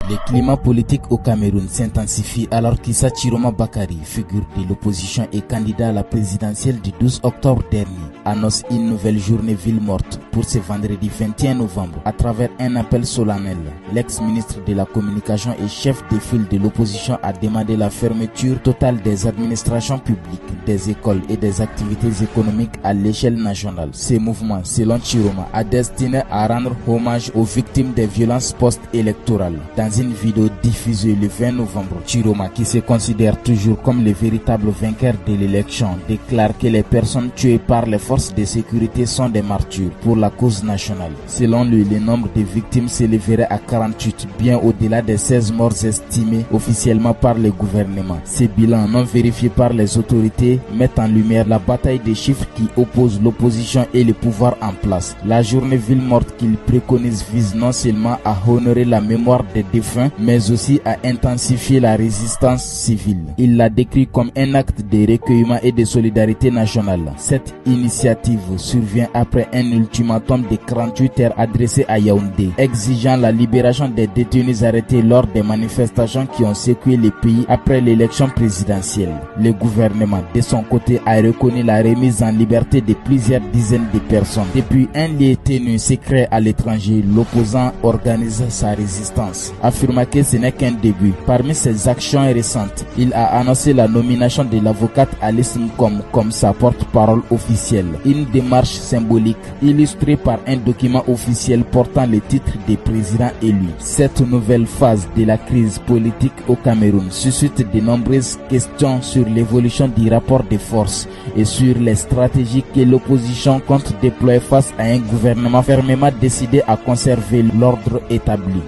Le climat politique au Cameroun s'intensifie alors qu'Issa Chiroma Bakary, figure de l'opposition et candidat à la présidentielle du 12 octobre dernier, annonce une nouvelle journée ville morte pour ce vendredi 21 novembre à travers un appel solennel. L'ex-ministre de la Communication et chef de file de l'opposition a demandé la fermeture totale des administrations publiques, des écoles et des activités économiques à l'échelle nationale. Ce mouvement, selon Chiroma, a destiné à rendre hommage aux victimes des violences post-électorales. Dans une vidéo diffusée le 20 novembre, Chiroma, qui se considère toujours comme le véritable vainqueur de l'élection, déclare que les personnes tuées par les forces de sécurité sont des martyrs pour la cause nationale. Selon lui, le nombre de victimes s'élèverait à 48, bien au-delà des 16 morts estimés officiellement par le gouvernement. Ces bilans non vérifiés par les autorités mettent en lumière la bataille des chiffres qui opposent l'opposition et le pouvoir en place. La journée ville morte qu'il préconise vise non seulement à honorer la mémoire des défunts, mais aussi à intensifier la résistance civile. Il l'a décrit comme un acte de recueillement et de solidarité nationale. Cette initiative survient après un ultimatum de 48 heures adressé à Yaoundé, exigeant la libération des détenus arrêtés lors des manifestations qui ont secoué le pays après l'élection présidentielle. Le gouvernement, de son côté, a reconnu la remise en liberté de plusieurs dizaines de personnes. Depuis un lieu tenu secret à l'étranger, l'opposant organise sa résistance, affirmant que ce n'est qu'un début. Parmi ses actions récentes, il a annoncé la nomination de l'avocate Alice Nkom comme sa porte-parole officielle. Une démarche symbolique illustrée par un document officiel portant le titre de président élu. Cette nouvelle phase de la crise politique au Cameroun suscite de nombreuses questions sur l'évolution du rapport de force et sur les stratégies que l'opposition compte déployer face à un gouvernement fermement décidé à conserver l'ordre établi.